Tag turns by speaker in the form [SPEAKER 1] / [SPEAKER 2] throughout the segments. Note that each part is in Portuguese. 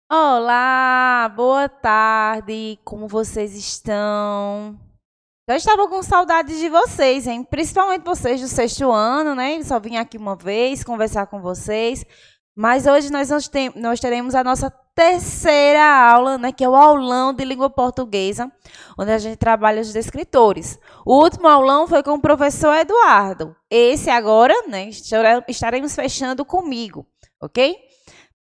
[SPEAKER 1] Olá, boa tarde, como vocês estão? Já estava com saudade de vocês, hein? Principalmente vocês do sexto ano, né? Só vim aqui uma vez conversar com vocês. Mas hoje nós teremos a nossa terceira aula, né? Que é o aulão de língua portuguesa, onde a gente trabalha os descritores. O último aulão foi com o professor Eduardo. Esse agora, né? Estaremos fechando comigo, ok?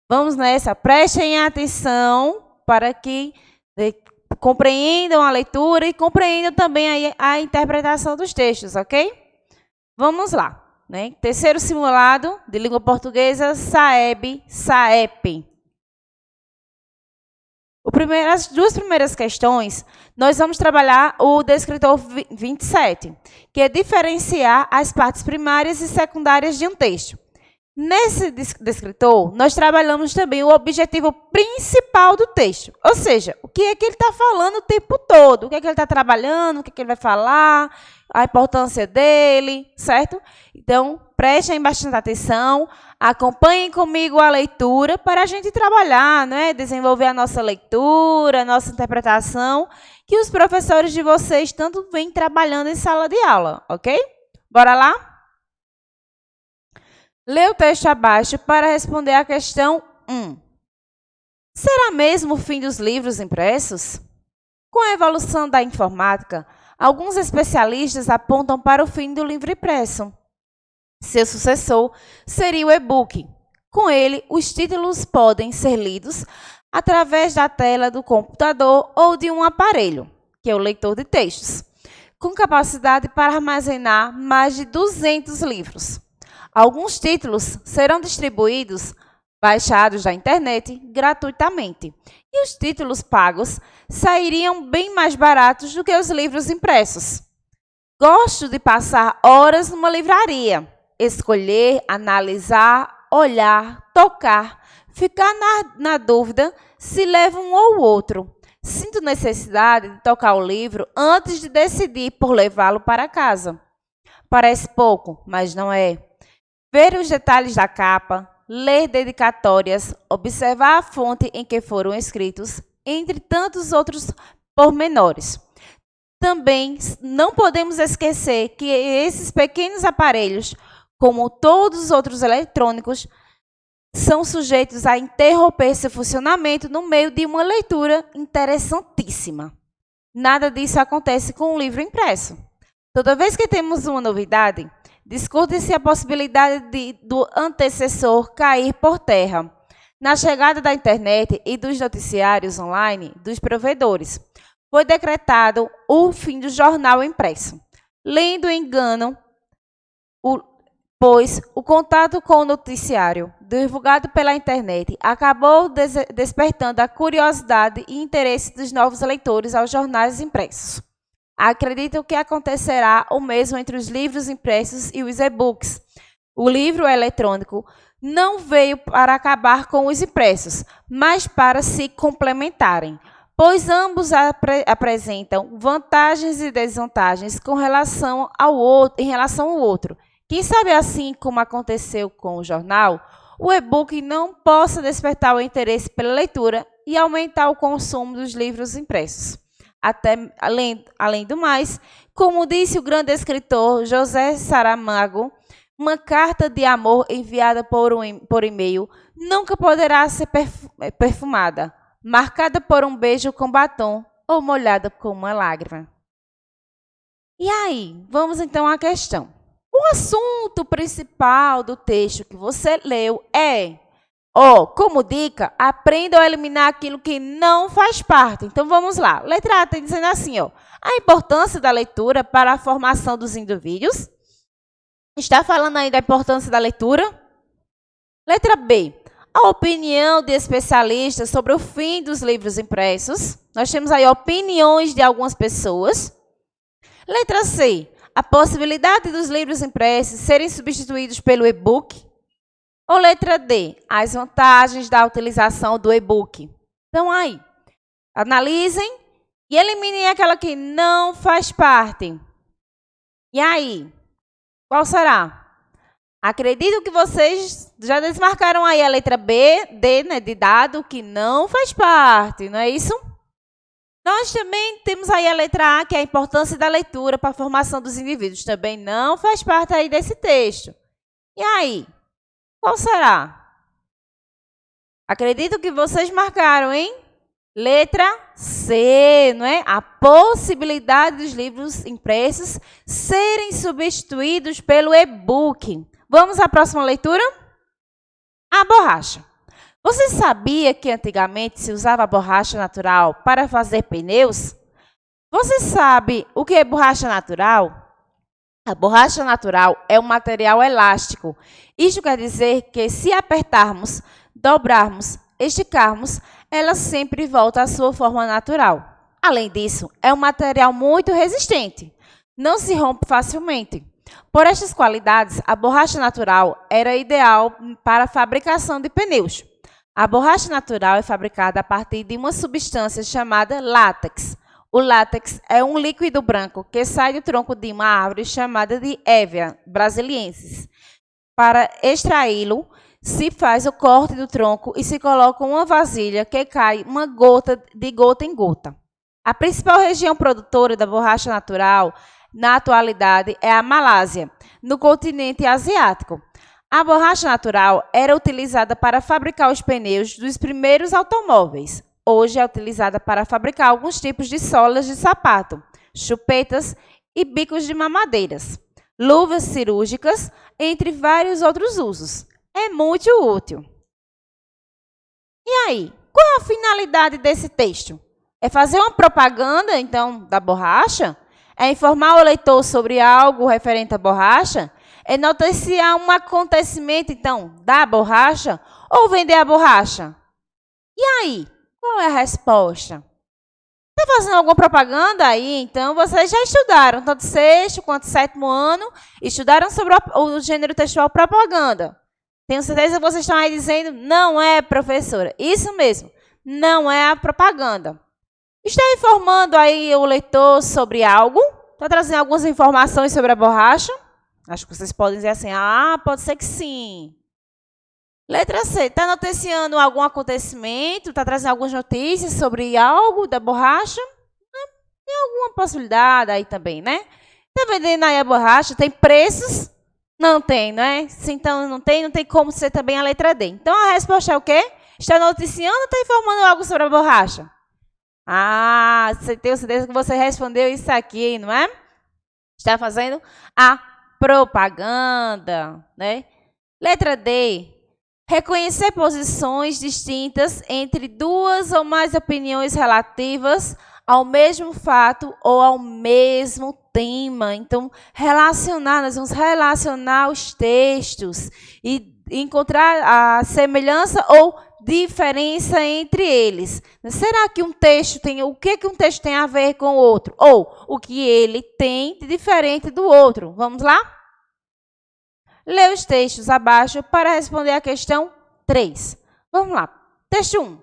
[SPEAKER 1] Vamos nessa, prestem atenção para que compreendam a leitura e compreendam também a interpretação dos textos, ok? Vamos lá. Né? Terceiro simulado de língua portuguesa, SAEB, SAEP. As duas primeiras questões, nós vamos trabalhar o descritor 27, que é diferenciar as partes primárias e secundárias de um texto. Nesse descritor, nós trabalhamos também o objetivo principal do texto. Ou seja, o que é que ele está falando o tempo todo, o que é que ele está trabalhando, o que é que ele vai falar, a importância dele, certo? Então, prestem bastante atenção, acompanhem comigo a leitura para a gente trabalhar, né? Desenvolver a nossa leitura, a nossa interpretação, que os professores de vocês tanto vêm trabalhando em sala de aula, ok? Bora lá? Lê o texto abaixo para responder à questão 1. Será mesmo o fim dos livros impressos? Com a evolução da informática, alguns especialistas apontam para o fim do livro impresso. Seu sucessor seria o e-book. Com ele, os títulos podem ser lidos através da tela do computador ou de um aparelho, que é o leitor de textos, com capacidade para armazenar mais de 200 livros. Alguns títulos serão distribuídos, baixados da internet, gratuitamente. E os títulos pagos sairiam bem mais baratos do que os livros impressos. Gosto de passar horas numa livraria, escolher, analisar, olhar, tocar, ficar na dúvida se levo um ou outro. Sinto necessidade de tocar o livro antes de decidir por levá-lo para casa. Parece pouco, mas não é. Ver os detalhes da capa, ler dedicatórias, observar a fonte em que foram escritos, entre tantos outros pormenores. Também não podemos esquecer que esses pequenos aparelhos, como todos os outros eletrônicos, são sujeitos a interromper seu funcionamento no meio de uma leitura interessantíssima. Nada disso acontece com o livro impresso. Toda vez que temos uma novidade, discute-se a possibilidade do antecessor cair por terra. Na chegada da internet e dos noticiários online dos provedores, foi decretado o fim do jornal impresso. Lendo engano, pois o contato com o noticiário, divulgado pela internet, acabou despertando a curiosidade e interesse dos novos leitores aos jornais impressos. Acredito que acontecerá o mesmo entre os livros impressos e os e-books. O livro eletrônico não veio para acabar com os impressos, mas para se complementarem, pois ambos apresentam vantagens e desvantagens em relação ao outro. Quem sabe assim como aconteceu com o jornal, o e-book não possa despertar o interesse pela leitura e aumentar o consumo dos livros impressos. Além do mais, como disse o grande escritor José Saramago, uma carta de amor enviada por e-mail nunca poderá ser perfumada, marcada por um beijo com batom ou molhada com uma lágrima. E aí, vamos então à questão. O assunto principal do texto que você leu é... como dica, aprenda a eliminar aquilo que não faz parte. Então, vamos lá. Letra A está dizendo assim, a importância da leitura para a formação dos indivíduos. Está falando aí da importância da leitura? Letra B, a opinião de especialistas sobre o fim dos livros impressos. Nós temos aí opiniões de algumas pessoas. Letra C, a possibilidade dos livros impressos serem substituídos pelo e-book. Ou letra D, as vantagens da utilização do e-book. Então, aí, analisem e eliminem aquela que não faz parte. E aí, qual será? Acredito que vocês já desmarcaram aí a letra B, D, né, de dado, que não faz parte, não é isso? Nós também temos aí a letra A, que é a importância da leitura para a formação dos indivíduos. Também não faz parte aí desse texto. E aí? Qual será? Acredito que vocês marcaram, hein? Letra C, não é? A possibilidade dos livros impressos serem substituídos pelo e-book. Vamos à próxima leitura? A borracha. Você sabia que antigamente se usava a borracha natural para fazer pneus? Você sabe o que é borracha natural? A borracha natural é um material elástico. Isto quer dizer que se apertarmos, dobrarmos, esticarmos, ela sempre volta à sua forma natural. Além disso, é um material muito resistente. Não se rompe facilmente. Por estas qualidades, a borracha natural era ideal para a fabricação de pneus. A borracha natural é fabricada a partir de uma substância chamada látex. O látex é um líquido branco que sai do tronco de uma árvore chamada de Hevea brasiliensis. Para extraí-lo, se faz o corte do tronco e se coloca uma vasilha que cai uma gota de gota em gota. A principal região produtora da borracha natural, na atualidade, é a Malásia, no continente asiático. A borracha natural era utilizada para fabricar os pneus dos primeiros automóveis. Hoje é utilizada para fabricar alguns tipos de solas de sapato, chupetas e bicos de mamadeiras, luvas cirúrgicas, entre vários outros usos. É muito útil. E aí, qual é a finalidade desse texto? É fazer uma propaganda, então, da borracha? É informar o leitor sobre algo referente à borracha? É noticiar um acontecimento, então, da borracha? Ou vender a borracha? E aí, qual é a resposta? Está fazendo alguma propaganda aí? Então, vocês já estudaram, tanto sexto quanto sétimo ano, estudaram sobre o gênero textual propaganda. Tenho certeza que vocês estão aí dizendo, não é, professora. Isso mesmo, não é a propaganda. Está informando aí o leitor sobre algo? Está trazendo algumas informações sobre a borracha? Acho que vocês podem dizer assim, pode ser que sim. Letra C, está noticiando algum acontecimento? Está trazendo algumas notícias sobre algo da borracha? Tem alguma possibilidade aí também, né? Está vendendo aí a borracha? Tem preços? Não tem, não é? Se então não tem como ser também a letra D. Então, a resposta é o quê? Está noticiando ou está informando algo sobre a borracha? Tenho certeza que você respondeu isso aqui, não é? Está fazendo a propaganda, né? Letra D. Reconhecer posições distintas entre duas ou mais opiniões relativas ao mesmo fato ou ao mesmo tema. Então, nós vamos relacionar os textos e encontrar a semelhança ou diferença entre eles. Será que um texto tem, o que um texto tem a ver com o outro? Ou o que ele tem de diferente do outro? Vamos lá? Lê os textos abaixo para responder a questão 3. Vamos lá. Texto 1.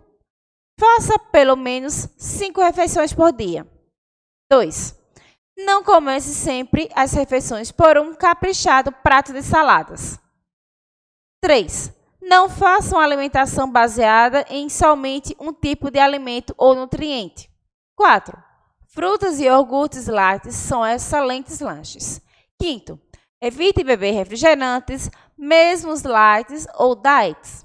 [SPEAKER 1] Faça pelo menos 5 refeições por dia. 2. Não comece sempre as refeições por um caprichado prato de saladas. 3. Não faça uma alimentação baseada em somente um tipo de alimento ou nutriente. 4. Frutas e iogurtes lácteos são excelentes lanches. 5. Evite beber refrigerantes, mesmo os lights ou diets.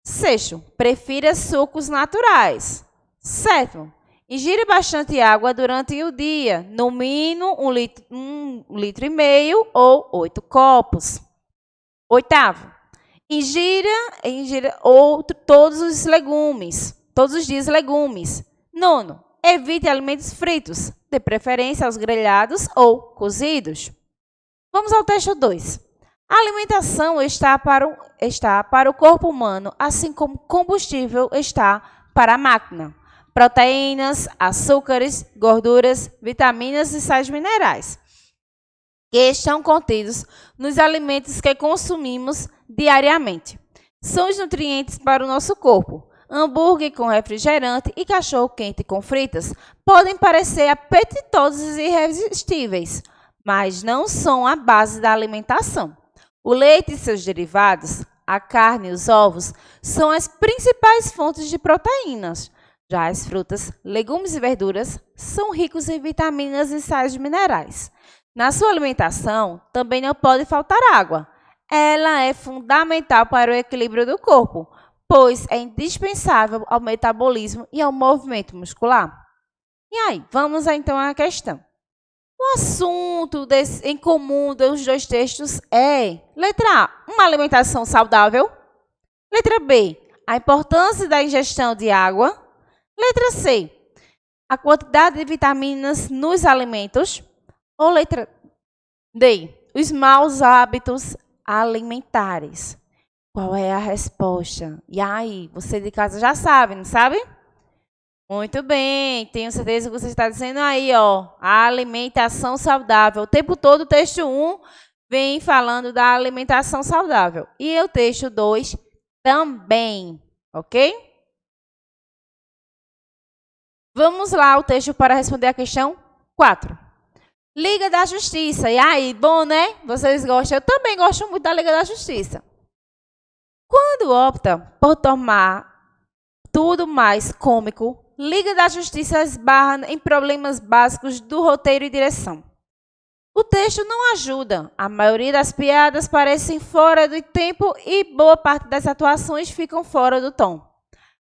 [SPEAKER 1] 6. Prefira sucos naturais. 7. Ingira bastante água durante o dia, no mínimo 1,5 litro ou 8 copos. 8. Ingira todos os dias legumes. 9. Evite alimentos fritos, de preferência aos grelhados ou cozidos. Vamos ao texto 2. A alimentação está para o corpo humano, assim como combustível está para a máquina. Proteínas, açúcares, gorduras, vitaminas e sais minerais, que estão contidos nos alimentos que consumimos diariamente. São os nutrientes para o nosso corpo. Hambúrguer com refrigerante e cachorro-quente com fritas podem parecer apetitosos e irresistíveis, mas não são a base da alimentação. O leite e seus derivados, a carne e os ovos, são as principais fontes de proteínas. Já as frutas, legumes e verduras são ricos em vitaminas e sais minerais. Na sua alimentação, também não pode faltar água. Ela é fundamental para o equilíbrio do corpo, pois é indispensável ao metabolismo e ao movimento muscular. E aí, vamos então à questão. O assunto em comum dos dois textos é, letra A, uma alimentação saudável. Letra B, a importância da ingestão de água. Letra C, a quantidade de vitaminas nos alimentos. Ou letra D, os maus hábitos alimentares. Qual é a resposta? E aí, você de casa já sabe, não sabe? Muito bem, tenho certeza que você está dizendo aí, ó, a alimentação saudável. O tempo todo o texto 1 vem falando da alimentação saudável. E o texto 2 também, ok? Vamos lá ao texto para responder a questão 4. Liga da Justiça. E aí, bom, né? Vocês gostam? Eu também gosto muito da Liga da Justiça. Quando opta por tornar tudo mais cômico, Liga da Justiça esbarra em problemas básicos do roteiro e direção. O texto não ajuda. A maioria das piadas parecem fora do tempo e boa parte das atuações ficam fora do tom.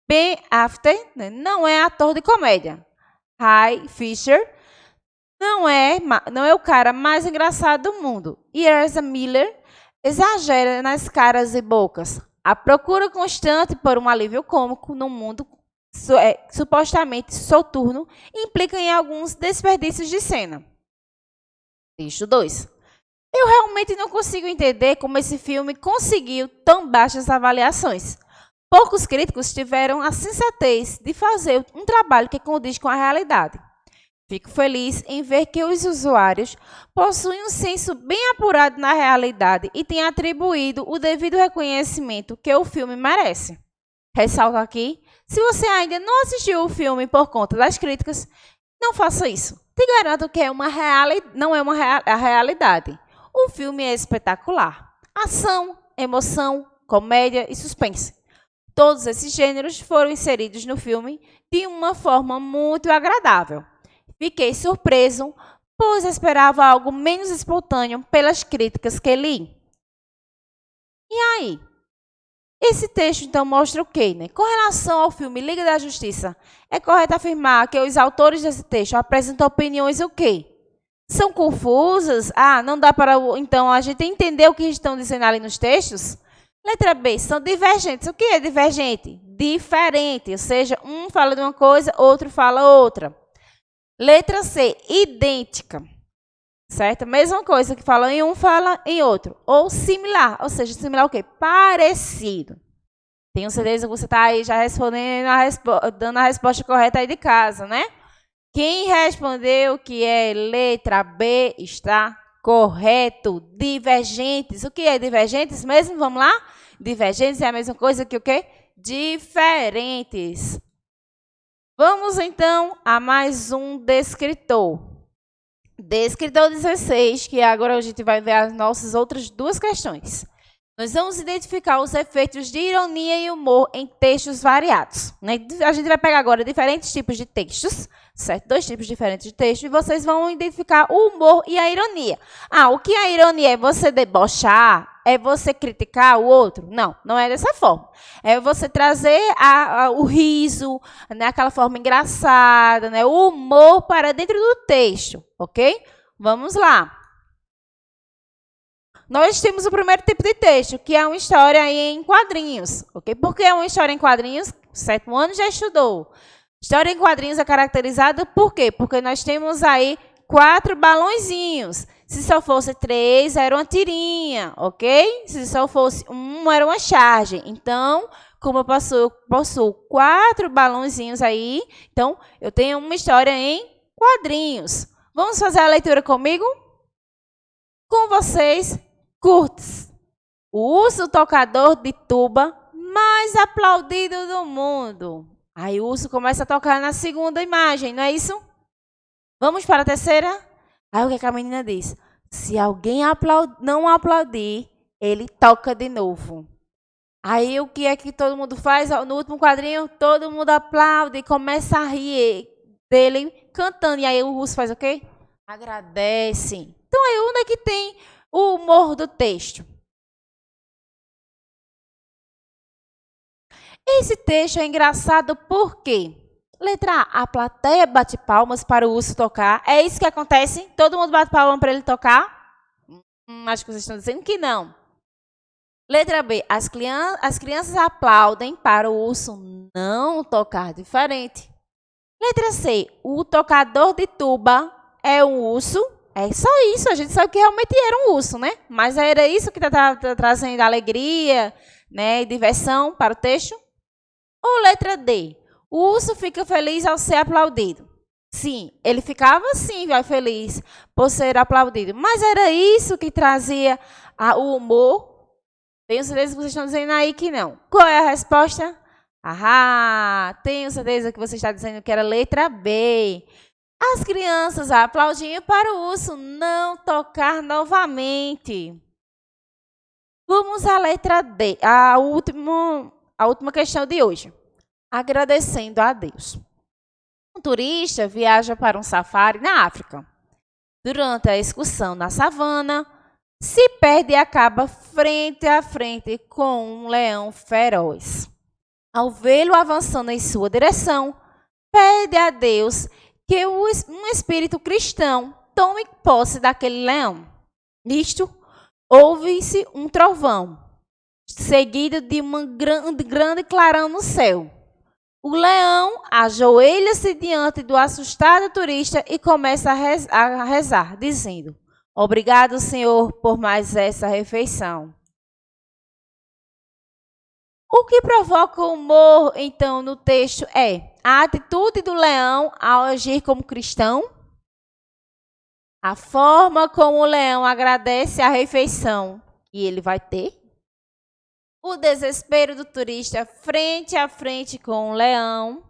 [SPEAKER 1] Ben Affleck não é ator de comédia. Ray Fisher não é o cara mais engraçado do mundo. E Ezra Miller exagera nas caras e bocas. A procura constante por um alívio cômico no mundo supostamente soturno implica em alguns desperdícios de cena. Texto 2. Eu realmente não consigo entender como esse filme conseguiu tão baixas avaliações. Poucos críticos tiveram a sensatez de fazer um trabalho que condiz com a realidade. Fico feliz em ver que os usuários possuem um senso bem apurado na realidade e têm atribuído o devido reconhecimento que o filme merece. Ressalto aqui, se você ainda não assistiu o filme por conta das críticas, não faça isso. Te garanto que não é a realidade. O filme é espetacular. Ação, emoção, comédia e suspense. Todos esses gêneros foram inseridos no filme de uma forma muito agradável. Fiquei surpreso, pois esperava algo menos espontâneo pelas críticas que li. E aí? Esse texto, então, mostra o quê, né? Com relação ao filme Liga da Justiça, é correto afirmar que os autores desse texto apresentam opiniões o quê? São confusas? Não dá para, então, a gente entender o que estão dizendo ali nos textos? Letra B, são divergentes. O que é divergente? Diferente, ou seja, um fala de uma coisa, outro fala outra. Letra C, idêntica. Certo? Mesma coisa que fala em um, fala em outro. Ou similar, ou seja, similar o quê? Parecido. Tenho certeza que você está aí já respondendo, dando a resposta correta aí de casa, né? Quem respondeu que é letra B está correto. Divergentes. O que é divergentes mesmo? Vamos lá? Divergentes é a mesma coisa que o quê? Diferentes. Vamos, então, a mais um descritor. Descritor 16, que agora a gente vai ver as nossas outras duas questões. Nós vamos identificar os efeitos de ironia e humor em textos variados, né? A gente vai pegar agora diferentes tipos de textos, certo? 2 tipos diferentes de texto, e vocês vão identificar o humor e a ironia. O que a ironia é você debochar? É você criticar o outro? Não, não é dessa forma. É você trazer o riso, né? Aquela forma engraçada, né? O humor para dentro do texto, ok? Vamos lá. Nós temos o primeiro tipo de texto, que é uma história em quadrinhos, ok? Por que é uma história em quadrinhos? O 7º ano já estudou. História em quadrinhos é caracterizada por quê? Porque nós temos aí 4 balãozinhos. Se só fosse 3, era uma tirinha, ok? Se só fosse 1, era uma charge. Então, como eu possuo 4 balãozinhos aí, então eu tenho uma história em quadrinhos. Vamos fazer a leitura comigo? Com vocês, Kurtz, o urso tocador de tuba mais aplaudido do mundo. Aí o urso começa a tocar na segunda imagem, não é isso? Vamos para a terceira? Aí o que a menina diz? Se alguém não aplaudir, Ele toca de novo. Aí o que é que todo mundo faz? No último quadrinho, todo mundo aplaude e começa a rir dele cantando. E aí o urso faz o quê? Agradece. Então aí onde é que tem o humor do texto? Esse texto é engraçado porque, letra A, a plateia bate palmas para o urso tocar. É isso que acontece? Todo mundo bate palmas para ele tocar? Acho que vocês estão dizendo que não. Letra B, as crianças aplaudem para o urso não tocar diferente. Letra C, o tocador de tuba é um urso. É só isso, a gente sabe que realmente era um urso, né? Mas era isso que está trazendo alegria, né, e diversão para o texto? Ou letra D, o urso fica feliz ao ser aplaudido. Sim, ele ficava sim feliz por ser aplaudido. Mas era isso que trazia o humor? Tenho certeza que vocês estão dizendo aí que não. Qual é a resposta? Tenho certeza que você está dizendo que era letra B. As crianças aplaudiam para o urso não tocar novamente. Vamos à letra D, a última questão de hoje. Agradecendo a Deus. Um turista viaja para um safari na África. Durante a excursão na savana, se perde e acaba frente a frente com um leão feroz. Ao vê-lo avançando em sua direção, pede a Deus que um espírito cristão tome posse daquele leão. Nisto, ouve-se um trovão, seguido de um grande clarão no céu. O leão ajoelha-se diante do assustado turista e começa a rezar, dizendo: obrigado, Senhor, por mais essa refeição. O que provoca o humor, então, no texto é a atitude do leão ao agir como cristão, a forma como o leão agradece a refeição que ele vai ter, o desespero do turista frente a frente com o leão,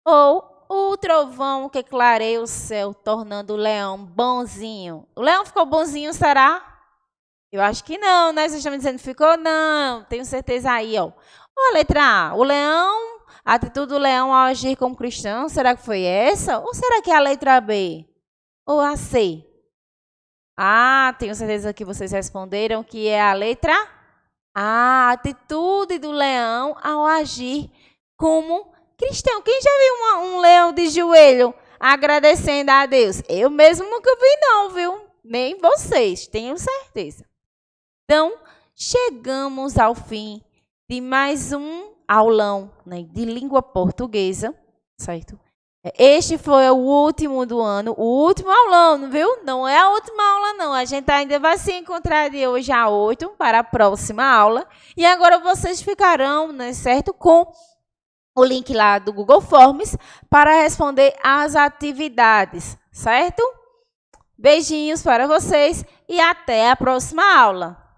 [SPEAKER 1] ou o trovão que clareia o céu, tornando o leão bonzinho. O leão ficou bonzinho, será? Eu acho que não, né? Vocês estão me dizendo que ficou? Não, tenho certeza aí, ó. Ou a letra A, o leão, a atitude do leão ao agir como cristão, será que foi essa? Ou será que é a letra B? Ou a C? Tenho certeza que vocês responderam que é a letra A, atitude do leão ao agir como cristão. Quem já viu um leão de joelho agradecendo a Deus? Eu mesmo nunca vi não, viu? Nem vocês, tenho certeza. Então, chegamos ao fim de mais um aulão, né, de língua portuguesa, certo? Este foi o último do ano, o último aulão, viu? Não é a última aula, não. A gente ainda vai se encontrar de hoje a 8 para a próxima aula. E agora vocês ficarão, né, certo, com o link lá do Google Forms para responder às atividades, certo? Beijinhos para vocês e até a próxima aula.